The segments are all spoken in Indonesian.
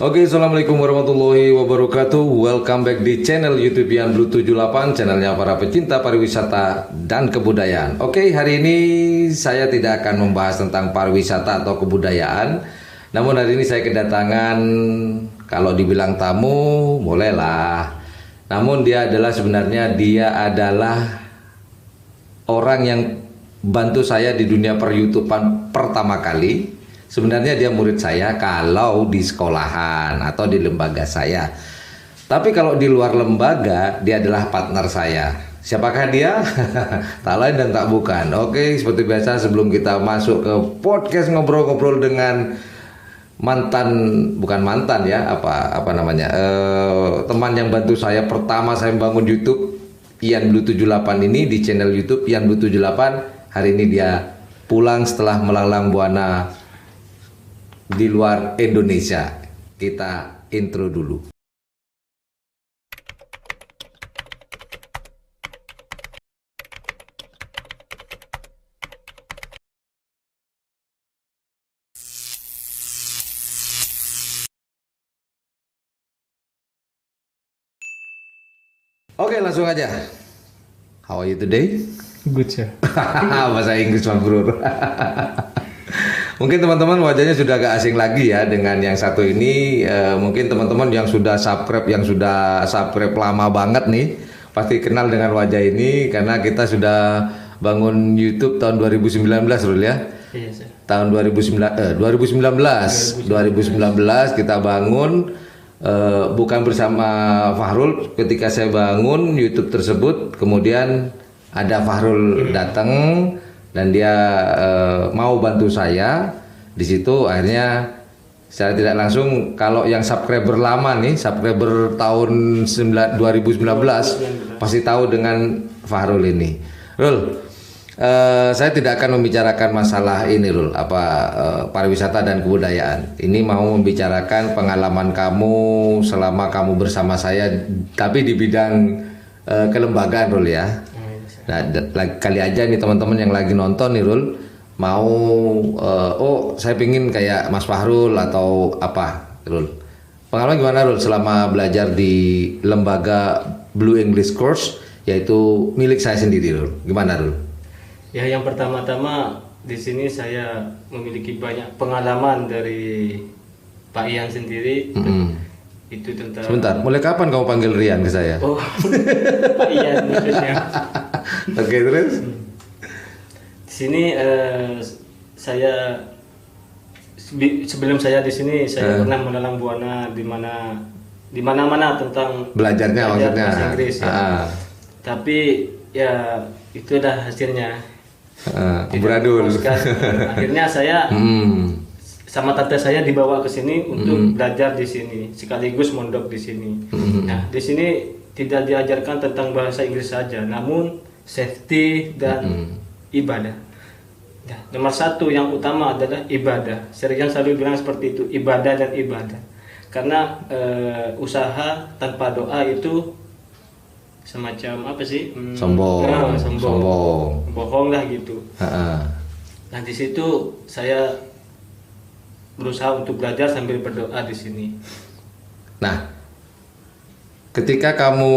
Oke, assalamualaikum warahmatullahi wabarakatuh. Welcome back di channel YouTube Yan Blue 78, channelnya para pecinta pariwisata dan kebudayaan. Oke, hari ini saya tidak akan membahas tentang pariwisata atau kebudayaan. Namun hari ini saya kedatangan, kalau dibilang tamu, bolehlah. Namun dia adalah orang yang bantu saya di dunia per-YouTubean pertama kali. Sebenarnya dia murid saya kalau di sekolahan atau di lembaga saya. Tapi kalau di luar lembaga, dia adalah partner saya. Siapakah dia? Tak lain dan tak bukan. Oke, seperti biasa sebelum kita masuk ke podcast ngobrol-ngobrol dengan teman yang bantu saya pertama saya bangun YouTube Yan Blue 78 ini di channel YouTube Yan Blue 78. Hari ini dia pulang setelah melanglang buana di luar Indonesia. Kita intro dulu. Oke, langsung aja. How are you today? Good, sir. Bahasa Inggris, Mas Bro. Mungkin teman-teman wajahnya sudah agak asing lagi ya dengan yang satu ini. Mungkin teman-teman yang sudah subscribe lama banget nih pasti kenal dengan wajah ini karena kita sudah bangun YouTube tahun 2019, Rul ya. Iya, sir. Tahun 2019 kita bangun, bukan bersama Fahrul. Ketika saya bangun YouTube tersebut, kemudian ada Fahrul datang dan dia mau bantu saya. Di situ akhirnya secara tidak langsung, kalau yang subscriber lama nih, subscriber tahun 2019 pasti tahu dengan Fahrul ini. Rul, saya tidak akan membicarakan masalah ini, Rul, pariwisata dan kebudayaan. Ini mau membicarakan pengalaman kamu selama kamu bersama saya, tapi di bidang kelembagaan, Rul ya. Nah, kali aja nih teman-teman yang lagi nonton nih, Rul, mau saya pingin kayak Mas Fahrul atau apa, Rul. Pengalaman gimana, Rul, selama belajar di lembaga Blue English Course, yaitu milik saya sendiri, Rul. Gimana, Rul? Ya, yang pertama-tama di sini saya memiliki banyak pengalaman dari Pak Ian sendiri. Itu tentang. Sebentar, mulai kapan kamu panggil Rian ke saya? Oh, Pak Ian khususnya. Oke, terus? Di sini saya sebelum saya di sini saya pernah melalang buana di mana-mana tentang belajarnya maksudnya bahasa Inggris ya. Tapi ya itu dah hasilnya. Beradul. Akhirnya saya sama tante saya dibawa ke sini untuk belajar di sini, sekaligus mondok di sini. Nah, di sini tidak diajarkan tentang bahasa Inggris saja, namun safety dan ibadah. Nah, nomor satu yang utama adalah ibadah. Serian selalu bilang seperti itu, ibadah dan ibadah. Karena usaha tanpa doa itu semacam apa sih? Sombong. Bohong lah gitu. Nah, di situ saya berusaha untuk belajar sambil berdoa di sini. Nah, ketika kamu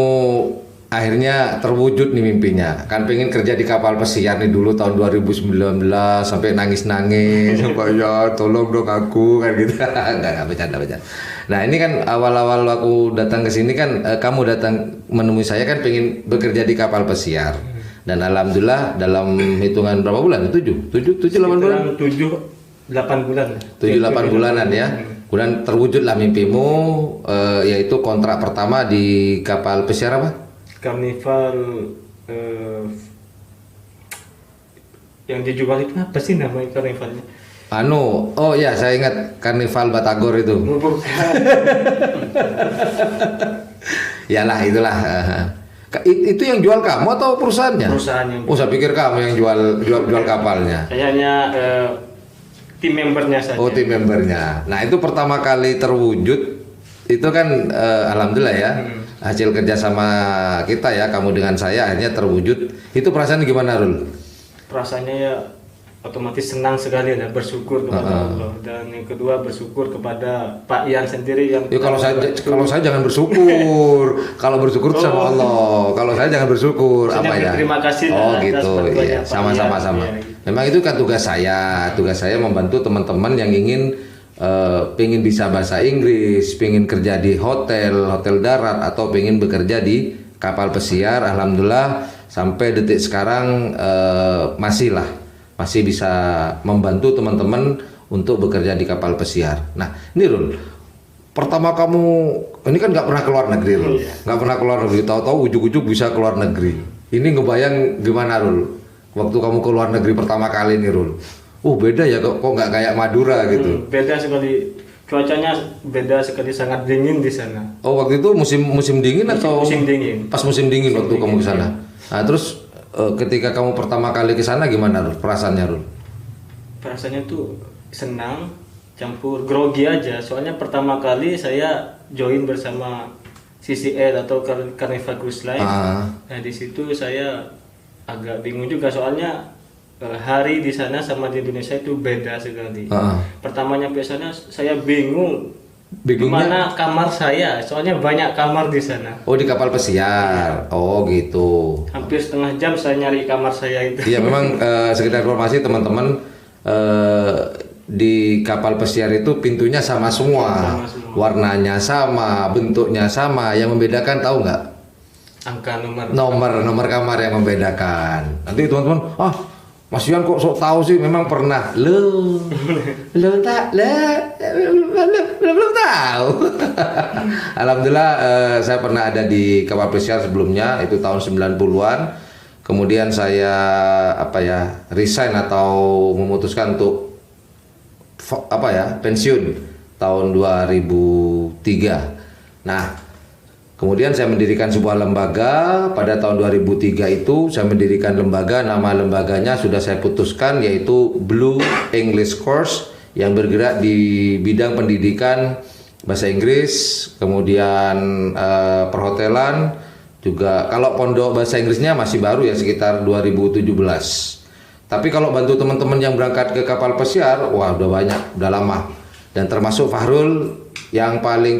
akhirnya terwujud nih mimpinya, kan pengen kerja di kapal pesiar nih dulu tahun 2019 sampai nangis-nangis, Pak ya tolong dong aku kan gitu. Enggak bercanda. Nah, ini kan awal-awal aku datang ke sini kan kamu datang menemui saya kan pengen bekerja di kapal pesiar. Dan alhamdulillah dalam hitungan berapa bulan? 7 8 bulan. 8 bulan. 7-8 bulanan ya. Kemudian terwujudlah mimpimu, yaitu kontrak pertama di kapal pesiar apa? Karnival yang dijual itu apa sih namanya karnivalnya? Oh ya, saya ingat Karnival Batagor itu. Bukan. Yalah, itulah. Itu yang jual kamu atau perusahaannya? Perusahaannya. Oh, saya pikir kamu yang jual kapalnya. Saya hanya tim membernya saja. Oh, tim membernya. Nah, itu pertama kali terwujud itu kan alhamdulillah ya. Hasil kerjasama kita ya, kamu dengan saya akhirnya terwujud. Itu perasaan gimana, Rul? Perasaannya ya otomatis senang sekali lah, bersyukur kepada Allah, dan yang kedua bersyukur kepada Pak Ian sendiri yang ya kalau saya jangan bersyukur. Kalau bersyukur itu sama Allah. Kalau saya jangan bersyukur Saya apa ya? berterima kasih Oh atas gitu. bantuannya Iya, Pak sama-sama Ian. sama. Iya. Memang itu kan tugas saya. Tugas saya membantu teman-teman yang ingin pengen bisa bahasa Inggris, pengen kerja di hotel darat atau pengen bekerja di kapal pesiar. Alhamdulillah sampai detik sekarang masih bisa membantu teman-teman untuk bekerja di kapal pesiar. Nah, ini Rul, pertama kamu ini kan nggak pernah keluar negeri, Rul, nggak pernah keluar negeri. Tahu-tahu ujuk-ujuk bisa keluar negeri. Ini ngebayang gimana, Rul? Waktu kamu keluar negeri pertama kali nih, Rul. Beda ya, kok nggak kayak Madura gitu. Beda sekali, cuacanya beda sekali, sangat dingin di sana. Oh, waktu itu musim dingin atau musim dingin? Pas musim dingin waktu kamu ke sana. Nah, terus ketika kamu pertama kali ke sana gimana, Rul? Perasaannya, Rul? Perasaannya tuh senang, campur grogi aja. Soalnya pertama kali saya join bersama CCL atau Carnival Cruise Line. Nah, di situ saya agak bingung juga, soalnya hari di sana sama di Indonesia itu beda sekali. Pertama nyampe sana saya bingung. Bingungnya? Mana kamar saya? Soalnya banyak kamar di sana. Oh, di kapal pesiar. Oh, gitu. Hampir setengah jam saya nyari kamar saya itu. Iya, memang sekedar informasi teman-teman, di kapal pesiar itu pintunya sama semua. Warnanya sama, bentuknya sama. Yang membedakan tahu nggak? Angka Nomor kamar yang membedakan. Nanti teman-teman, Mas Ian kok sok tahu sih? Memang pernah. Belum tahu. Alhamdulillah saya pernah ada di kapal pesiar sebelumnya, itu tahun 90-an. Kemudian saya resign atau memutuskan untuk pensiun tahun 2003. Nah, kemudian saya mendirikan sebuah lembaga pada tahun 2003 itu. Saya mendirikan lembaga, nama lembaganya sudah saya putuskan, yaitu Blue English Course, yang bergerak di bidang pendidikan bahasa Inggris, kemudian perhotelan juga. Kalau pondok bahasa Inggrisnya masih baru ya, sekitar 2017. Tapi kalau bantu teman-teman yang berangkat ke kapal pesiar, wah udah banyak, udah lama. Dan termasuk Fahrul yang paling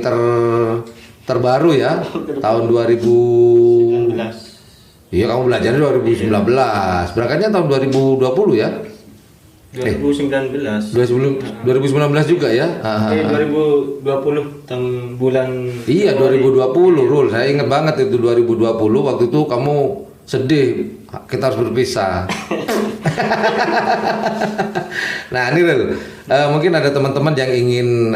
terbaru ya, tahun 2019. Iya, kamu belajar 2019. Berangkatnya tahun 2020 ya? 2019 juga ya? 2020 tahun bulan. Iya, 2020, Rul. Saya ingat banget itu 2020. Waktu itu kamu sedih, kita harus berpisah. Nah, ini Rul, mungkin ada teman-teman yang ingin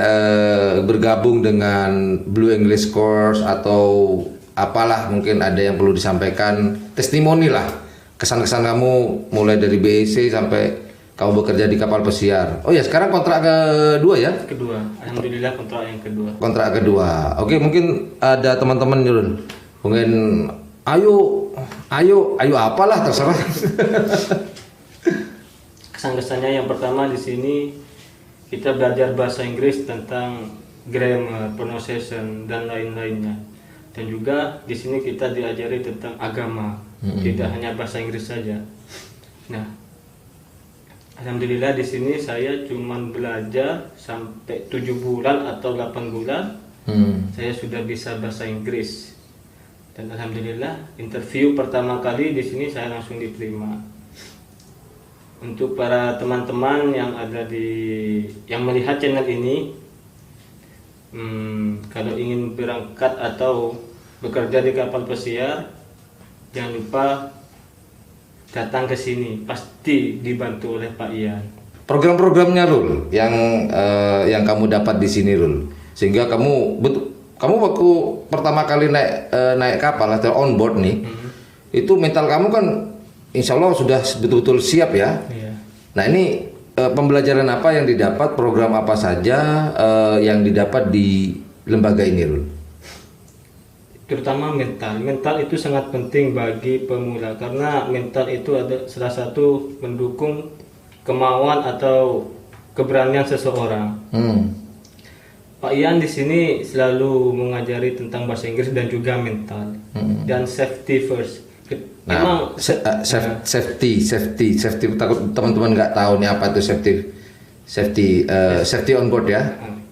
bergabung dengan Blue English Course atau apalah, mungkin ada yang perlu disampaikan, testimoni lah, kesan-kesan kamu mulai dari BEC sampai kamu bekerja di kapal pesiar. Oh ya, sekarang kontrak kedua ya? Kedua, alhamdulillah kontrak yang kedua. Kontrak kedua. Oke, mungkin ada teman-teman Rul, mungkin ayo apalah, terserah. Kesan-kesannya yang pertama di sini kita belajar bahasa Inggris tentang grammar, pronunciation dan lain-lainnya. Dan juga di sini kita diajari tentang agama, tidak hanya bahasa Inggris saja. Nah, alhamdulillah di sini saya cuma belajar sampai 7 bulan atau 8 bulan. Saya sudah bisa bahasa Inggris. Dan alhamdulillah interview pertama kali di sini saya langsung diterima. Untuk para teman-teman yang yang melihat channel ini, kalau ingin berangkat atau bekerja di kapal pesiar, jangan lupa datang ke sini, pasti dibantu oleh Pak Ian. Program-programnya Rul, yang kamu dapat di sini Rul, sehingga kamu waktu pertama kali naik kapal atau on board nih, itu mental kamu kan insya Allah sudah betul-betul siap ya. Iya. Nah, ini pembelajaran apa yang didapat, program apa saja yang didapat di lembaga ini, Rul? Terutama mental itu sangat penting bagi pemula, karena mental itu ada salah satu mendukung kemauan atau keberanian seseorang. Pak Ian di sini selalu mengajari tentang bahasa Inggris dan juga mental dan safety first. Emang safety takut teman-teman nggak tahu nih apa itu safety on board ya.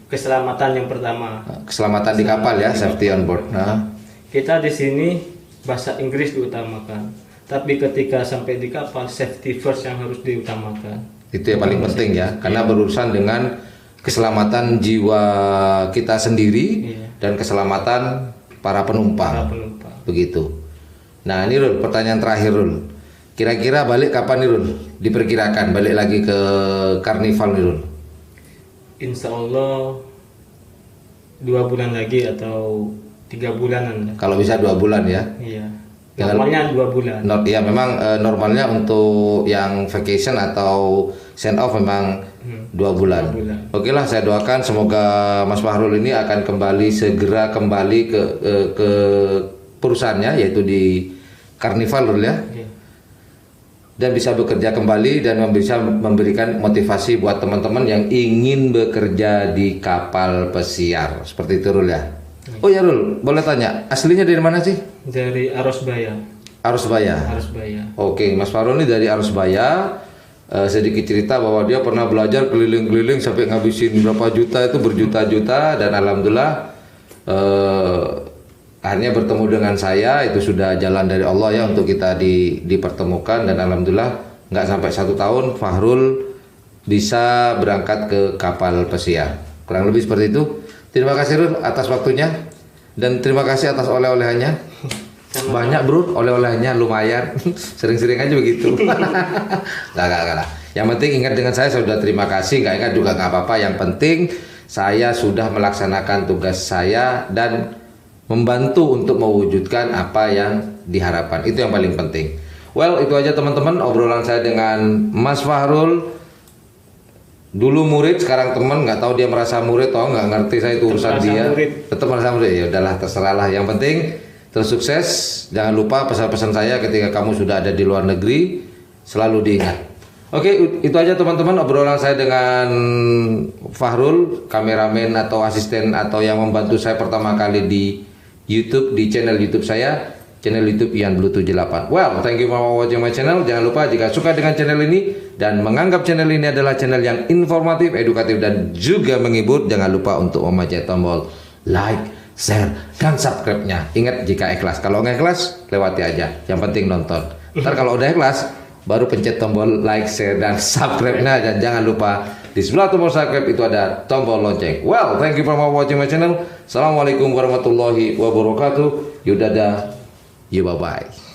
keselamatan yang pertama. Keselamatan di kapal ya, safety on board. Nah, kita di sini bahasa Inggris diutamakan, tapi ketika sampai di kapal safety first yang harus diutamakan. Itu yang paling penting ya, karena berurusan dengan keselamatan jiwa kita sendiri dan keselamatan para penumpang. Begitu. Nah, ini Rul, pertanyaan terakhir Rul. Kira-kira balik kapan nih Rul? Diperkirakan balik lagi ke Karnival nih Rul? Insya Allah 2 bulan lagi atau 3 bulanan. Kalau bisa 2 bulan ya? Iya. Normalnya 2 bulan. Ya memang normalnya untuk yang vacation atau send off memang 2 bulan. Oke lah, saya doakan semoga Mas Fahrul ini akan segera kembali ke perusahaannya, yaitu di Karnival Rul ya. Dan bisa bekerja kembali dan bisa memberikan motivasi buat teman-teman yang ingin bekerja di kapal pesiar. Seperti itu Rul ya. Oh ya Rul, boleh tanya, aslinya dari mana sih? Dari Arosbaya. Arosbaya. Oke, Mas Fahrul ini dari Arosbaya. Sedikit cerita bahwa dia pernah belajar keliling-keliling sampai ngabisin berapa juta, itu berjuta-juta, dan alhamdulillah akhirnya bertemu dengan saya. Itu sudah jalan dari Allah ya untuk kita dipertemukan, dan alhamdulillah nggak sampai 1 tahun Fahrul bisa berangkat ke kapal pesiar. Kurang lebih seperti itu. Terima kasih Rul atas waktunya, dan terima kasih atas oleh-olehannya. Banyak bro, oleh-olehnya lumayan. Sering-sering aja begitu. Gak. Yang penting ingat dengan saya sudah terima kasih. Nggak ingat juga nggak apa-apa. Yang penting saya sudah melaksanakan tugas saya dan membantu untuk mewujudkan apa yang diharapkan. Itu yang paling penting. Well, itu aja teman-teman obrolan saya dengan Mas Fahrul. Dulu murid, sekarang teman. Nggak tahu dia merasa murid atau nggak ngerti, saya itu urusan dia. Tetap merasa murid. Ya udahlah, terserahlah. Yang penting terus sukses. Jangan lupa pesan-pesan saya ketika kamu sudah ada di luar negeri, selalu diingat. Oke, itu aja teman-teman obrolan saya dengan Fahrul, kameramen atau asisten atau yang membantu saya pertama kali di YouTube, di channel YouTube saya, channel YouTube Ian Blue 78. Well, thank you for watching my channel. Jangan lupa jika suka dengan channel ini dan menganggap channel ini adalah channel yang informatif, edukatif, dan juga menghibur, jangan lupa untuk memencet tombol like, share, dan subscribe-nya. Ingat jika ikhlas. Kalau nggak ikhlas, lewati aja. Yang penting nonton. Ntar kalau udah ikhlas, baru pencet tombol like, share, dan subscribe-nya. Dan jangan lupa di sebelah tombol subscribe itu ada tombol lonceng. Well, thank you for watching my channel. Assalamualaikum warahmatullahi wabarakatuh. Yudada, bye-bye.